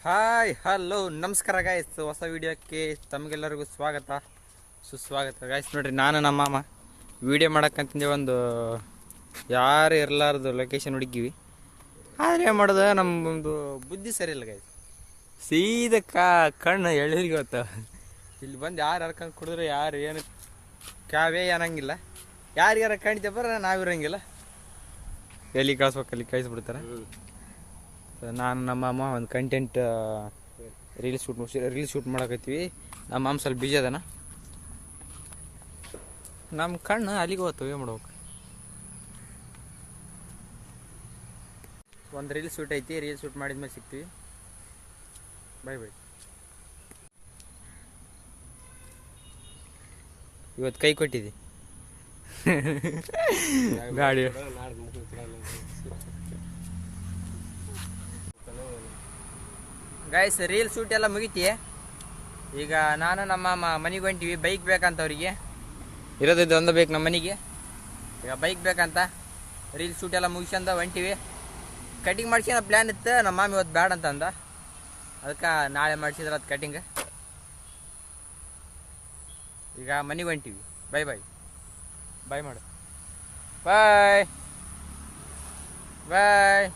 Hi hello ನಮಸ್ಕಾರ guys, ಹೊಸ ವಿಡಿಯೋಕ್ಕೆ ತಮಗೆಲ್ಲರಿಗೂ ಸ್ವಾಗತ ಸುಸ್ವಾಗತ ಗಾಯ್ಸ್. ನೋಡ್ರಿ, ನಾನು ನಮ್ಮ ಮಾಮ ವಿಡಿಯೋ ಮಾಡೋಕ್ಕಂತಂದೇಳಿ ಒಂದು ಯಾರು ಇರಲಾರ್ದು ಲೊಕೇಶನ್ ಹುಡುಕಿವಿ. ಆದರೆ ಏನು ಮಾಡೋದು, ನಮ್ಮೊಂದು ಬುದ್ಧಿ ಸರಿ ಇಲ್ಲ ಗಾಯ್ಸ್. ಸೀದಾ ಕಣ್ಣು ಎಳ್ಳಿಗೆ ಹೋಗ್ತ ಇಲ್ಲಿ ಬಂದು ಯಾರು ಹರ್ಕೊಂಡು ಕುಡಿದ್ರೆ ಯಾರು ಏನು ಕ್ಯಾವೇ ಅನ್ನಂಗಿಲ್ಲ. ಯಾರಿಗಾರ ಕಾಣ್ತೇ ಬರ ನಾವಿರಂಗಿಲ್ಲ, ಎಲ್ಲಿ ಕಳಿಸ್ಬೇಕು ಅಲ್ಲಿ ಕಳಿಸ್ಬಿಡ್ತಾರೆ. ನಾನು ನಮ್ಮ ಅಮ್ಮ ಒಂದು ಕಂಟೆಂಟ್ ರೀಲ್ಸ್ ಶೂಟ್ ಮಾಡಕತ್ತೀವಿ. ನಮ್ಮ ಮಾಮ ಸ್ವಲ್ಪ ಬಿಜಿ ಅದನ, ನಮ್ಮ ಕಣ್ಣು ಅಲ್ಲಿಗೆ ಹೋಗ್ತವೆ. ಏನು ಮಾಡ್ಬೇಕು, ಒಂದು ರೀಲ್ಸ್ ಶೂಟ್ ಐತಿ. ರೀಲ್ಸ್ ಶೂಟ್ ಮಾಡಿದ್ಮೇಲೆ ಸಿಗ್ತೀವಿ. Bye bye. ಇವತ್ತು ಕೈ ಕೊಟ್ಟಿದ್ದಿ ಗಾಡಿ. ಗೈಸ್, ರೀಲ್ ಶೂಟ್ ಎಲ್ಲ ಮುಗಿತಿ. ಈಗ ನಾನು ನಮ್ಮ ಮನೆಗೆ ಹೊಂಟಿವಿ. ಬೈಕ್ ಬೇಕಂತ ಅವ್ರಿಗೆ, ಇರೋದಿದ್ದು ಒಂದು ಬೇಕು ನಮ್ಮ ಮನೆಗೆ. ಈಗ ಬೈಕ್ ಬೇಕಂತ ರೀಲ್ ಶೂಟ್ ಎಲ್ಲ ಮುಗಿಸ್ಕೊಂಡ ಹೊಂಟಿವಿ. ಕಟಿಂಗ್ ಮಾಡ್ಸ್ಕೊಂಡ ಪ್ಲ್ಯಾನ್ ಇತ್ತು. ನಮ್ಮ ಮಾಮ ಇವತ್ತು ಬೇಡ ಅಂತ ಅಂದ, ಅದಕ್ಕೆ ನಾಳೆ ಮಾಡಿಸಿದ್ರೆ ಅದು ಕಟಿಂಗ್. ಈಗ ಮನೆಗೆ ಹೊಂಟಿವಿ. Bye bye. ಬಾಯ್ ಮಾಡು. ಬಾಯ್ ಬಾಯ್.